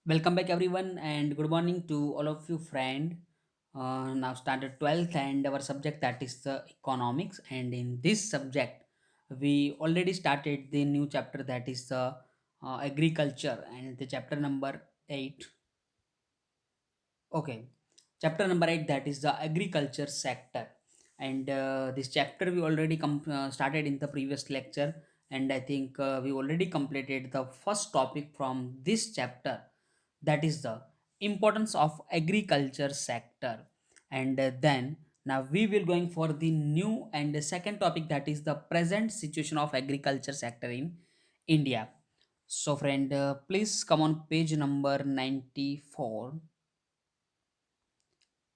Welcome back, everyone, and good morning to all of you, friend. Now started 12th, and our subject that is the economics. And in this subject, we already started the new chapter that is the agriculture, and the chapter number 8. Okay, chapter number 8 that is the agriculture sector. And this chapter we already started in the previous lecture, and I think we already completed the first topic from this chapter, that is the importance of agriculture sector. And then now we will going for the new and the second topic, that is the present situation of agriculture sector in India. So friend, please come on page number 94,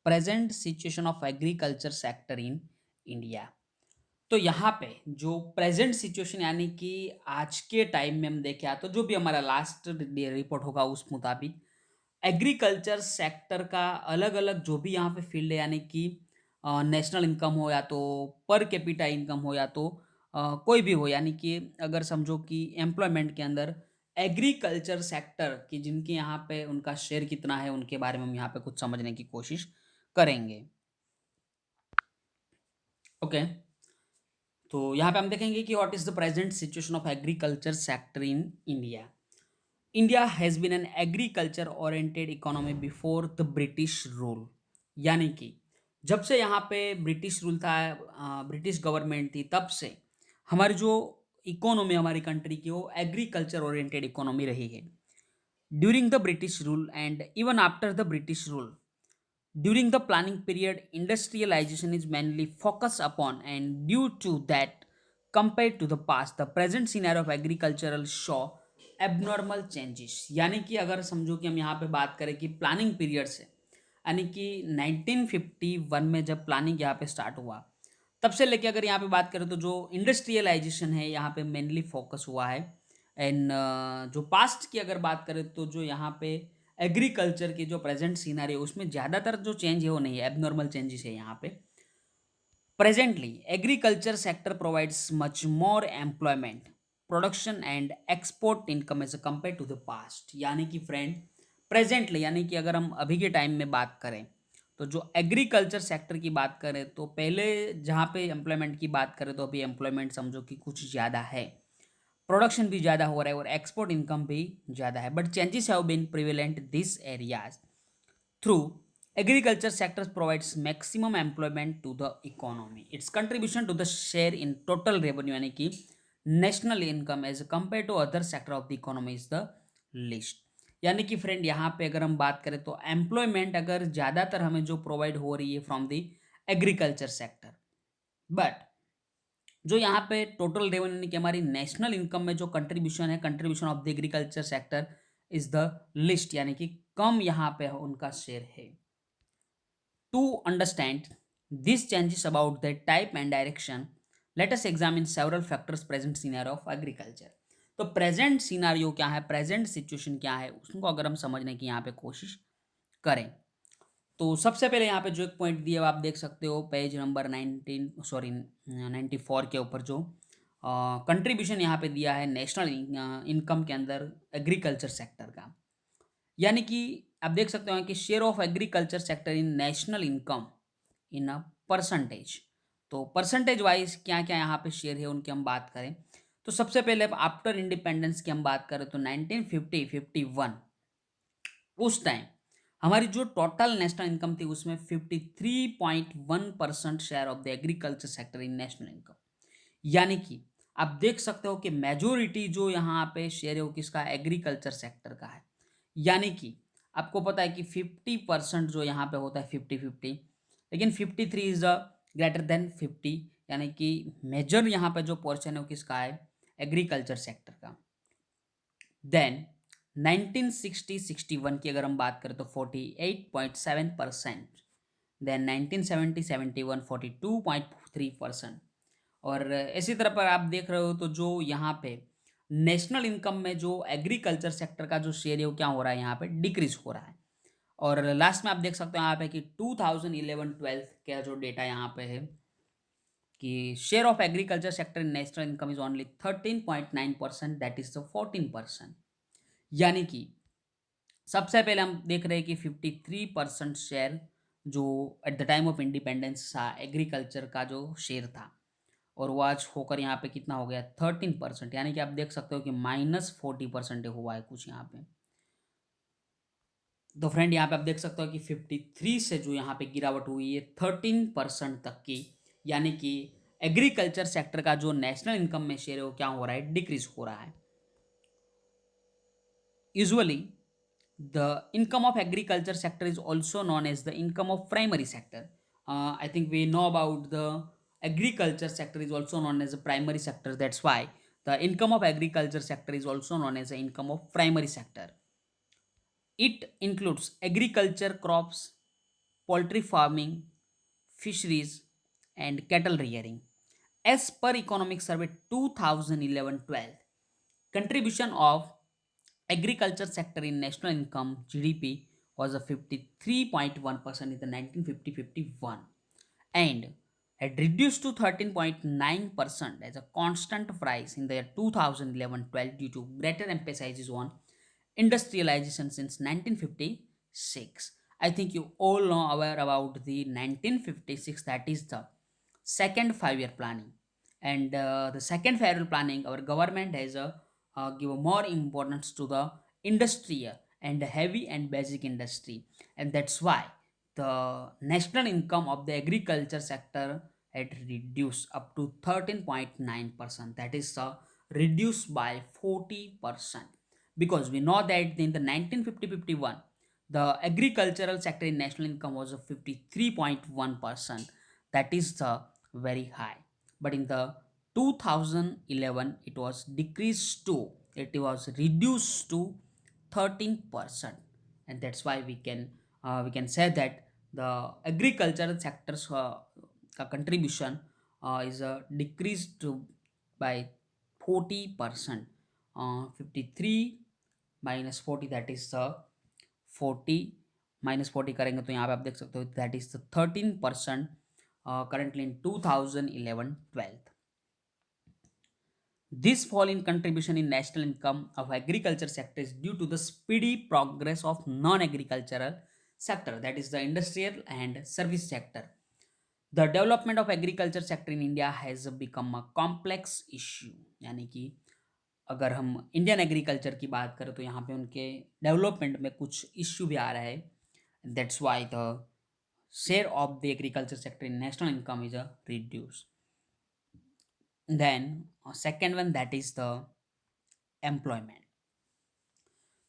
present situation of agriculture sector in India. तो यहाँ पे जो present situation यानी कि आज के time में हम देखें तो जो भी हमारा लास्ट रिपोर्ट होगा उस मुताबिक एग्रीकल्चर सेक्टर का अलग अलग जो भी यहाँ पे फील्ड है, यानी कि नेशनल इनकम हो या तो पर कैपिटा इनकम हो या तो कोई भी हो, यानी कि अगर समझो कि एम्प्लॉयमेंट के अंदर एग्रीकल्चर सेक्टर की जिनके यहाँ पे उनका शेयर कितना है उनके बारे में हम यहाँ पे कुछ समझने की कोशिश करेंगे। ओके, तो यहाँ पे हम देखेंगे कि what is the present situation of agriculture sector in India. India has been an agriculture oriented economy before the British rule, यानी कि जब से यहाँ पे ब्रिटिश रूल था, ब्रिटिश गवर्नमेंट थी, तब से हमारी जो इकोनॉमी हमारी कंट्री की वो एग्रीकल्चर ओरिएंटेड इकोनॉमी रही है। During the British rule and even after the British rule, during the planning period, industrialization is mainly focused upon, and due to that, compared to the past, the present scenario of agricultural show abnormal changes। यानी कि अगर समझो कि हम यहाँ पे बात करें कि प्लानिंग पीरियड से, यानी कि 1951 में जब प्लानिंग यहाँ पे स्टार्ट हुआ, तब से लेके अगर यहाँ पे बात करें तो जो इंडस्ट्रियलाइजेशन है यहाँ पे मेनली फोकस हुआ है। एंड जो पास्ट की अगर बात करें तो जो यहाँ पे एग्रीकल्चर की जो प्रेजेंट सीनरी है उसमें ज़्यादातर जो चेंज है वो नहीं है, एबनॉर्मल चेंजेस है यहाँ पे। Presently agriculture sector provides much more employment, production and export income as compare to the past. यानी कि फ्रेंड, प्रेजेंटली यानी कि अगर हम अभी के टाइम में बात करें तो जो एग्रीकल्चर सेक्टर की बात करें तो पहले जहाँ पे एम्प्लॉयमेंट की बात करें तो अभी एम्प्लॉयमेंट समझो कि कुछ ज़्यादा है, प्रोडक्शन भी ज़्यादा हो रहा है और एक्सपोर्ट इनकम भी ज़्यादा है, but changes have been prevalent this areas through agriculture sector provides maximum employment to the economy, its contribution to the share in total revenue यानी कि national income as compared to other sector of the economy is the least। यानी कि friend यहाँ पे अगर हम बात करें तो एम्प्लॉयमेंट अगर ज़्यादातर हमें जो प्रोवाइड हो रही है from the agriculture sector, but जो यहाँ पे टोटल रेवेन्यू यानी कि हमारी नेशनल इनकम में जो कंट्रीब्यूशन है, contribution of the agriculture sector is the list, यानी कि कम यहाँ पे उनका शेयर है। To understand these changes about their type and direction, let us examine several factors present scenario of agriculture। तो प्रेजेंट सिनारियो क्या है, प्रेजेंट सिचुएशन क्या है, उसको अगर हम समझने की यहाँ पे कोशिश करें तो सबसे पहले यहाँ पे जो एक पॉइंट दिया हुआ आप देख सकते हो पेज नंबर 94 के ऊपर जो कंट्रीब्यूशन यहाँ पे दिया है नेशनल इनकम के अंदर एग्रीकल्चर सेक्टर का। यानी कि आप देख सकते हो कि share of agriculture sector in national income in a percentage. तो परसेंटेज वाइज क्या क्या यहाँ पे शेयर है उनकी हम बात करें तो सबसे पहले आफ्टर इंडिपेंडेंस की हम बात करें तो 1950-51 उस टाइम हमारी जो टोटल नेशनल इनकम थी उसमें 53.1% share of the agriculture sector in national income. यानी कि आप देख सकते हो कि मेजोरिटी जो यहाँ पे शेयर है वो किसका, एग्रीकल्चर सेक्टर का है। यानी कि आपको पता है कि 50% जो यहाँ पे होता है 50-50, लेकिन 53 इज अ ग्रेटर देन 50, यानी कि मेजर यहाँ पे जो पोर्शन है वो किसका है, एग्रीकल्चर सेक्टर का। देन 1960-61 की अगर हम बात करें तो 48.7%, देन 1970-71 42.3%। और इसी तरह पर आप देख रहे हो तो जो यहाँ पे नेशनल इनकम में जो एग्रीकल्चर सेक्टर का जो शेयर है वो क्या हो रहा है, यहाँ पे डिक्रीज हो रहा है। और लास्ट में आप देख सकते हो यहाँ पे कि 2011-12 का जो डेटा यहाँ पे है कि share of agriculture sector in national income is only 13.9%, that is the 14%। यानी कि सबसे पहले हम देख रहे हैं कि 53% शेयर जो eight the time of independence था एग्रीकल्चर का जो शेयर था, और वो आज होकर यहाँ पे कितना हो गया 13%, यानी कि आप देख सकते हो कि -40% हुआ है कुछ यहाँ पे। तो फ्रेंड यहाँ पे आप देख सकते हो कि 53 से जो यहाँ पे गिरावट हुई है 13% तक की, यानी कि एग्रीकल्चर सेक्टर का जो नेशनल इनकम में शेयर है वो क्या हो रहा है, डिक्रीज हो रहा है। Usually, the income of agriculture sector is also known as the income of primary sector. I think we know about the agriculture sector is also known as a primary sector. That's why the income of agriculture sector is also known as the income of primary sector. It includes agriculture crops, poultry farming, fisheries, and cattle rearing. As per Economic Survey 2011-12, contribution of agriculture sector in national income (GDP) was a 53.1% in the 1950-51 and had reduced to 13.9% as a constant rise in the year 2011-12 due to greater emphasis on industrialization since 1956. I think you all know aware about the 1956, that is the second 5 year planning. And the second 5 year planning, our government has given more importance to the industrial and heavy and basic industry, and that's why the national income of the agriculture sector had reduced up to 13.9%, that is reduced by 40%, because we know that in the 1950-51 the agricultural sector in national income was of 53.1%, that is very high. But in the 2011 it was decreased to, it was reduced to 13%, and that's why we can say that the agricultural sector's contribution is decreased to by 40%. 53 minus 40, that is 40, minus 40 करेंगे तो यहाँ पे आप देख सकते हो that is 13% currently in 2011-12. This fall in contribution in national income of agriculture sector is due to the speedy progress of non-agricultural sector, that is the industrial and service sector. The development of agriculture sector in India has become a complex issue, यानी कि अगर हम Indian agriculture की बात करें तो यहाँ पे उनके डेवलपमेंट में कुछ इश्यू भी आ रहा है. That's why the share of the agriculture sector in national income is reduced. Then second one, that is the employment.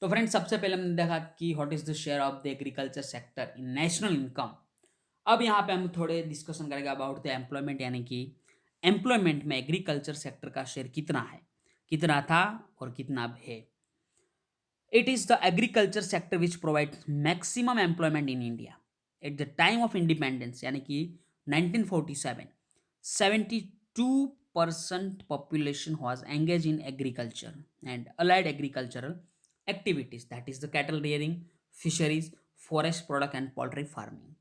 तो फ्रेंड्स सबसे पहले हमने देखा कि what is the share of the agriculture sector in national income. अब यहाँ पे हम थोड़े डिस्कशन करेंगे अबाउट द एम्प्लॉयमेंट, यानी कि एम्प्लॉयमेंट में एग्रीकल्चर सेक्टर का शेयर कितना है, कितना था और कितना अब है. It is the agriculture sector which provides maximum employment in India. At the time of independence, यानी कि 1947, 72% population was engaged in agriculture and allied agricultural activities, that is the cattle rearing, fisheries, forest product and poultry farming.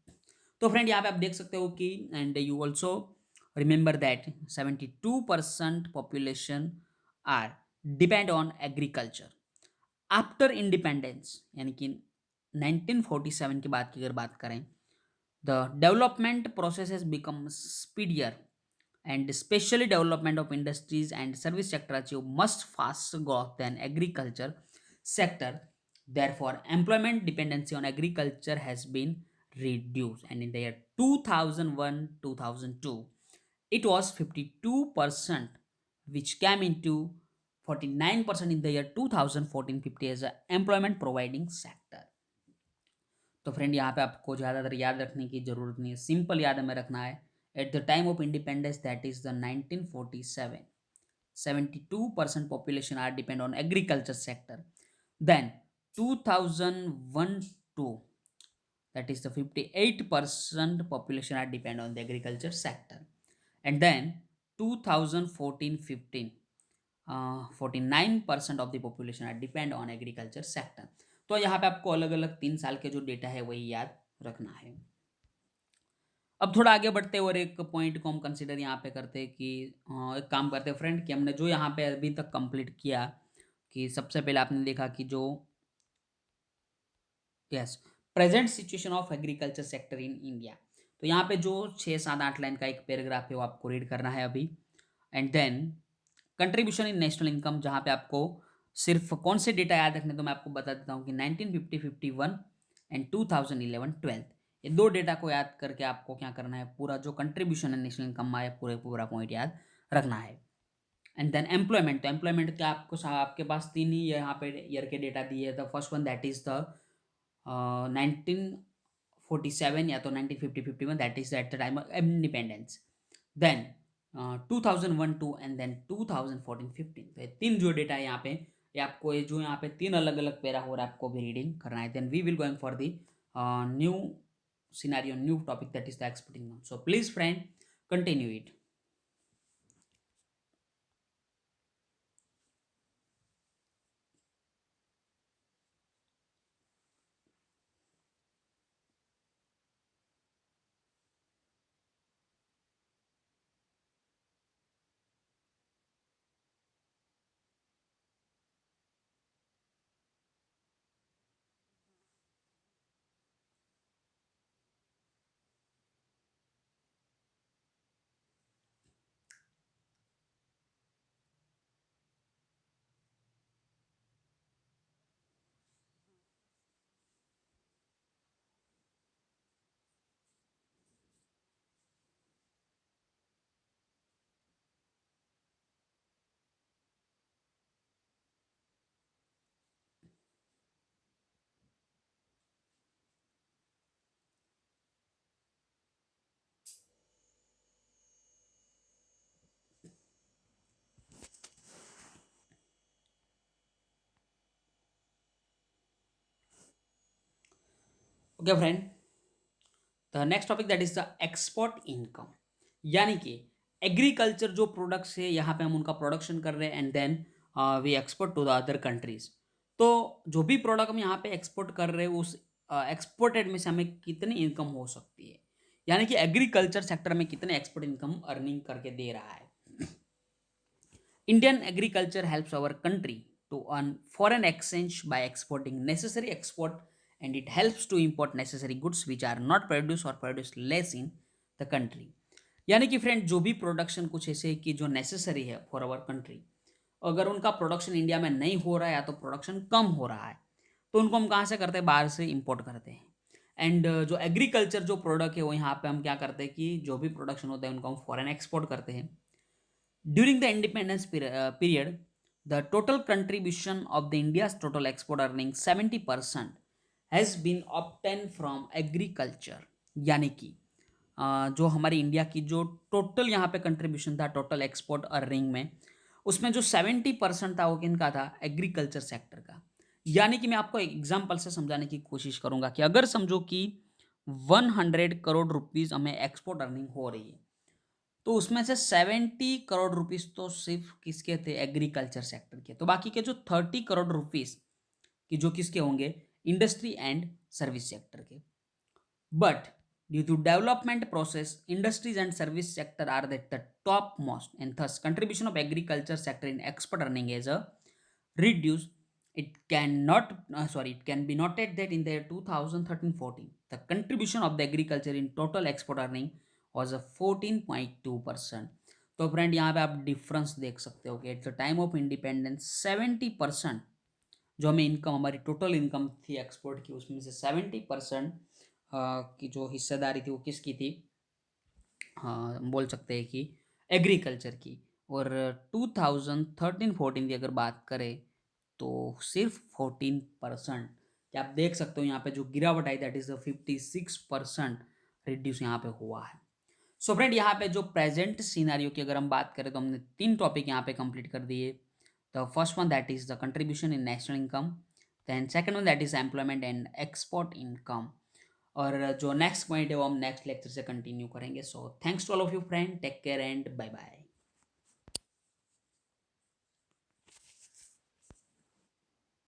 तो friend यहाँ पे आप देख सकते हो कि and you also remember that 72% population are depend on agriculture. After independence यानी कि 1947 के बाद की अगर बात करें, the development process has become speedier and especially development of industries and service sector achieve much faster growth than agriculture sector. Therefore, employment dependency on agriculture has been reduced, and in the year 2001-2002 it was 52%, which came into 49% in the year 2014-15 as a employment providing sector. तो friend यहाँ पे आपको ज़्यादातर याद रखने की ज़रूरत नहीं है, सिंपल याद हमें रखना है. Eight the time of independence, that is the 1947, 72% population are depend on agriculture sector. Then 2001 to, that is the 58% population are depend on the agriculture sector. And then 2014-15, 49% of the population are depend on agriculture sector. तो यहाँ पे आपको अलग अलग 3 साल के जो data है वही याद रखना है. अब थोड़ा आगे बढ़ते हैं और एक पॉइंट को हम कंसिडर यहाँ पे करते हैं कि एक काम करते हैं फ्रेंड कि हमने जो यहाँ पे अभी तक कंप्लीट किया, कि सबसे पहले आपने देखा कि जो yes, present situation of agriculture sector in India. तो यहाँ पे जो 6 7 8 लाइन का एक पैराग्राफ है वो आपको रीड करना है अभी। And then contribution in national income, जहाँ पे आपको सिर्फ कौन से डेटा याद रखने, तो मैं आपको बता देता हूँ कि 1950-51 एंड 2011-12, ये दो डेटा को याद करके आपको क्या करना है, पूरा जो कंट्रीब्यूशन है नेशनल इनकम में पूरे पूरा पॉइंट याद रखना है। एंड देन एम्प्लॉयमेंट, तो एम्प्लॉयमेंट क्या आपको आपके पास तीन ही यहाँ पे ईयर के डेटा दिए। The first one that is the 1947 या तो 1950-51, that is at the time of independence. Then 2001-2 and then 2014-15, तो ये तीन जो डेटा है यहाँ पे, ये आपको ये जो यहाँ पे तीन अलग अलग पैरा हो रहा है आपको भी रीडिंग करना है। Then we will going for the new scenario, new topic that is the export income. So please friend continue it. Okay friend, the next topic that is the export income, यानी कि agriculture जो products है यहाँ पे हम उनका production कर रहे हैं and then we export to the other countries. तो जो भी प्रोडक्ट हम यहाँ पे एक्सपोर्ट कर रहे हैं उस एक्सपोर्टेड में से हमें कितनी इनकम हो सकती है, यानी कि एग्रीकल्चर सेक्टर में कितने एक्सपोर्ट इनकम अर्निंग करके दे रहा है। Indian agriculture helps our country to earn foreign exchange by exporting necessary export, and it helps to import necessary goods which are not produced or produced less in the country। यानी कि friend जो भी production कुछ ऐसे कि जो necessary है for our country, अगर उनका प्रोडक्शन इंडिया में नहीं हो रहा है या तो प्रोडक्शन कम हो रहा है, तो उनको हम कहाँ से करते हैं, बाहर से इंपोर्ट करते हैं। एंड जो एग्रीकल्चर जो प्रोडक्ट है वो यहाँ पे हम क्या करते हैं कि जो भी प्रोडक्शन होता है उनको हम फॉरेन एक्सपोर्ट करते हैं। During the independence period, the total contribution of the India's total export earning 70% has been obtained from agriculture। यानी कि जो हमारी इंडिया की जो टोटल यहाँ पे कंट्रीब्यूशन था टोटल एक्सपोर्ट अर्निंग में, उसमें जो 70% था वो किनका था, एग्रीकल्चर सेक्टर का। यानी कि मैं आपको एग्जाम्पल से समझाने की कोशिश करूंगा कि अगर समझो कि 100 करोड़ रुपीज हमें एक्सपोर्ट अर्निंग हो रही है, तो उसमें से 70 करोड़ रुपीस तो सिर्फ किसके थे, एग्रीकल्चर सेक्टर के। तो बाकी के जो 30 करोड़ रुपीस की जो किसके होंगे, इंडस्ट्री एंड सर्विस सेक्टर के। But due to development process, industries and service sector are the top most and thus contribution of agriculture sector in export earning is a reduced। It can be noted that in the year 2013-14, the contribution of the agriculture in total export earning was a 14.2%। तो friend यहाँ पे आप difference देख सकते हो कि eight the time of independence 70% जो हमें इनकम, हमारी टोटल इनकम थी एक्सपोर्ट की, उसमें से 70% की जो हिस्सेदारी थी वो किसकी थी, हाँ हम बोल सकते हैं कि एग्रीकल्चर की। और 2013-14 की अगर बात करें तो सिर्फ 14%। क्या आप देख सकते हो यहाँ पे जो गिरावट आई दैट इज 56% रिड्यूस यहाँ पे हुआ है। सो फ्रेंड यहाँ पे जो प्रेजेंट सिनेरियो की अगर हम बात करें तो हमने तीन टॉपिक यहाँ पे कंप्लीट कर दिए। The first one that is the contribution in national income, then second one that is employment and export income, और जो नेक्स्ट पॉइंट है वो हम नेक्स्ट लेक्चर से कंटिन्यू करेंगे। So thanks to all of you friend, take care and bye bye.